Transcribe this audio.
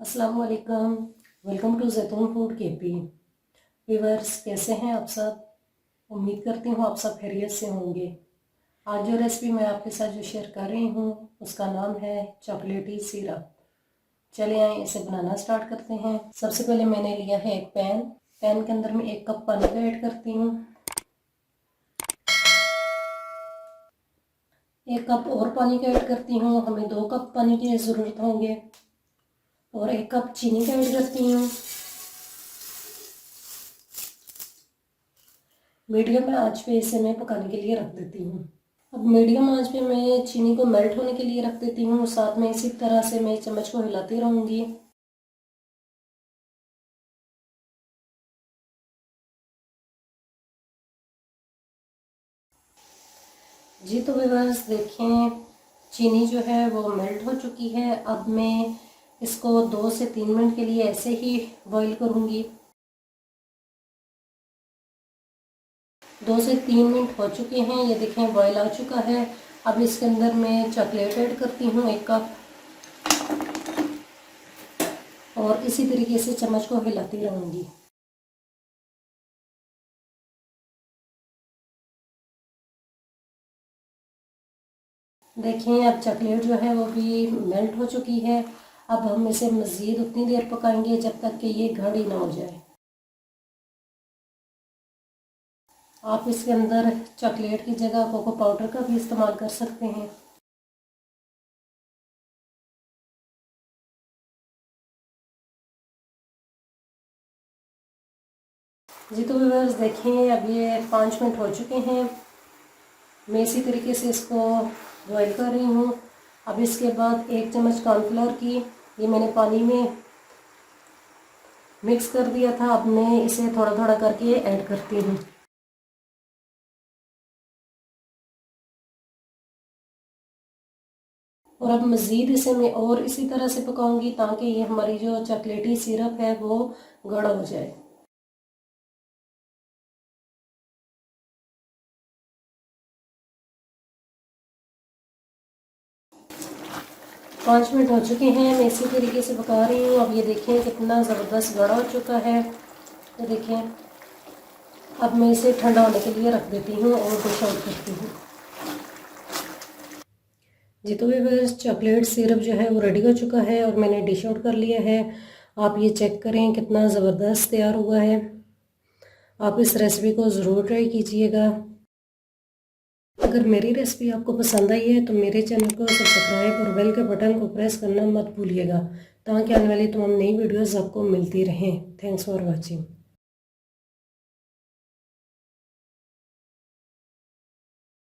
अस्सलाम वालेकुम। Welcome to जैतून फूड केपी। व्यूअर्स, कैसे हैं आप सब? उम्मीद करती हूँ आप सब खैरियत से होंगे। आज जो रेसिपी मैं आपके साथ जो शेयर कर रही हूँ उसका नाम है चॉकलेटी सिरप। चलिए आए इसे बनाना स्टार्ट करते हैं। सबसे पहले मैंने लिया है एक पैन के अंदर मैं 1 कप पानी का ऐड करती हूँ। 1 कप और पानी का ऐड करती हूँ। हमें 2 कप पानी की ज़रूरत होंगे। और 1 कप चीनी का ऐड करती हूँ। मीडियम आंच पे इसे मैं पकाने के लिए रख देती हूँ। अब मीडियम आंच पे मैं चीनी को मेल्ट होने के लिए रख देती हूँ। साथ में इसी तरह से मैं चम्मच को हिलाती रहूँगी। जी तो व्यूअर्स देखें, चीनी जो है वो मेल्ट हो चुकी है। अब मैं इसको 2 से 3 मिनट के लिए ऐसे ही बॉईल करूँगी। 2 से 3 मिनट हो चुके हैं, ये देखें बॉईल आ चुका है। अब इसके अंदर मैं चॉकलेट ऐड करती हूँ 1 कप, और इसी तरीके से चम्मच को हिलाती रहूँगी। देखिए अब चॉकलेट जो है वो भी मेल्ट हो चुकी है। अब हम इसे मज़ीद उतनी देर पकाएंगे जब तक कि ये गाढ़ी ना हो जाए। आप इसके अंदर चॉकलेट की जगह कोको पाउडर का भी इस्तेमाल कर सकते हैं। जी तो व्यूअर्स देखें, अब ये 5 मिनट हो चुके हैं। मैं इसी तरीके से इसको बॉईल कर रही हूँ। अब इसके बाद 1 चम्मच कॉर्नफ्लोर की ये मैंने पानी में मिक्स कर दिया था। अब मैं इसे थोड़ा थोड़ा करके ऐड करती हूँ। और अब मज़ीद इसे मैं और इसी तरह से पकाऊंगी ताकि ये हमारी जो चॉकलेटी सिरप है वो गाढ़ा हो जाए। 5 मिनट हो चुके हैं, मैं इसी तरीके से पका रही हूँ। अब ये देखें कितना ज़बरदस्त गाढ़ा हो चुका है। तो देखें अब मैं इसे ठंडा होने के लिए रख देती हूँ और डिश आउट करती हूँ। जी तो बस चॉकलेट सिरप जो है वो रेडी हो चुका है और मैंने डिश आउट कर लिया है। आप ये चेक करें कितना ज़बरदस्त तैयार हुआ है। आप इस रेसिपी को ज़रूर ट्राई कीजिएगा। अगर मेरी रेसिपी आपको पसंद आई है तो मेरे चैनल को सब्सक्राइब और बेल के बटन को प्रेस करना मत भूलिएगा ताकि आने वाली तमाम नई वीडियोस आपको मिलती रहें। Thanks for watching.